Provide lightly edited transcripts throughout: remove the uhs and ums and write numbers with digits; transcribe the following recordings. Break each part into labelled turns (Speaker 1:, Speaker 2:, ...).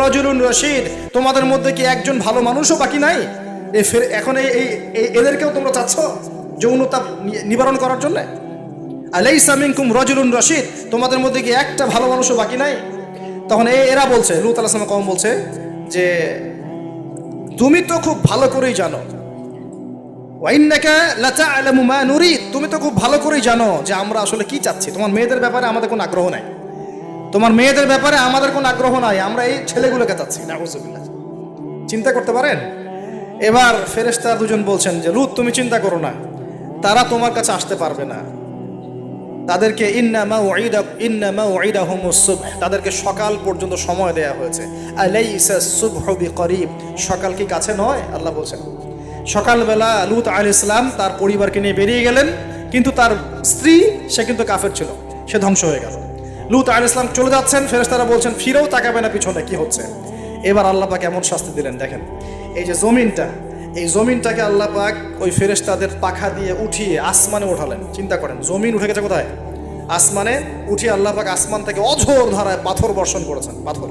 Speaker 1: রাজুলুন রশীদ, তোমাদের মধ্যে কি একজন ভালো মানুষও বাকি নাই? এখন এদেরকেও তোমরা চাচ্ছ যৌনতা নিবারণ করার জন্য? আলাইসা মিনকুম রাজুলুন রশীদ, তোমাদের মধ্যে কি একটা ভালো মানুষও বাকি নাই? তখন এরা বলছে, লূত আলাইহিস সালাম কওম বলছে যে তুমি তো খুব ভালো করেই জানো, ওয়া ইন্নাকা লাতা'লামু মা নুরিদ, তুমি তো খুব ভালো করেই জানো যে আমরা আসলে কি চাচ্ছি। তোমার মেয়েদের ব্যাপারে আমাদের কোনো আগ্রহ নাই, তোমার মেয়েদের ব্যাপারে আমাদের কোনো আগ্রহ নাই, আমরা এই ছেলেগুলোকে চাচ্ছি। নাউযুবিল্লাহ, চিন্তা করতে পারেন? এবার ফেরেশতা দুজন বলছেন যে লূত তুমি চিন্তা করো না, তারা তোমার কাছে আসতে পারবে না। তাদেরকে ইন্না মাউইদাহুমুস সুবহ, তাদেরকে সকাল পর্যন্ত সময় দেয়া হয়েছে। আলাইসা সুবহু বিকরিব, সকাল কি কাছে নয়? আল্লাহ বলছেন। সকালবেলা লূত আলাইহিস সালাম তার পরিবারকে নিয়ে বেরিয়ে গেলেন, কিন্তু তার স্ত্রী সে কিন্তু কাফের ছিল, সে ধ্বংস হয়ে গেল। লূত আলাইহিস সালাম চলে যাচ্ছেন, ফেরেশতারা বলছেন ফিরেও তাকাবে না পিছনে, কি হচ্ছে। এবার আল্লাহ পাক এমন শাস্তি দিলেন, দেখেন এই যে জমিনটা, এই জমিনটাকে আল্লাহ পাক ওই ফেরেশতাদের পাখা দিয়ে উঠিয়ে আসমানে ওঠালেন। চিন্তা করেন, জমিন উঠে গেছে কোথায়? আসমানে। উঠিয়ে আল্লাহ পাক আসমান থেকে অঝোর ধারায় পাথর বর্ষণ করেছেন। পাথর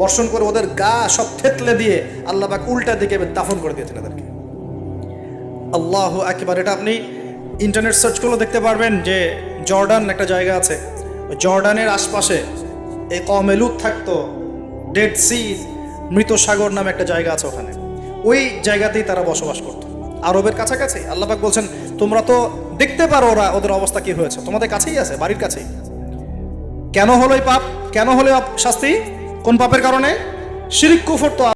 Speaker 1: বর্ষণ করে ওদের গা সব থেতলে দিয়ে আল্লাহ পাক উল্টা দিকে দাফন করে দিয়েছেন এদেরকে। আল্লাহু আকবার। এটা আপনি ইন্টারনেট সার্চ করলে দেখতে পারবেন যে জর্ডান একটা জায়গা আছে, জর্ডানের আশপাশে এই কওমে লূত থাকতো। ডেড সি, মৃত সাগর নামে একটা জায়গা আছে, ওখানে ওই জায়গাতেই তারা বসবাস করত, আরবের কাছাকাছি। আল্লাহ পাক বলছেন তোমরা তো দেখতে পারো ওদের অবস্থা কি হয়েছে, তোমাদের কাছেই আছে, বাড়ির কাছেই। কেন হলো এই পাপ? কেন হলো শাস্তি? কোন পাপের কারণে? শিরক কুফর তো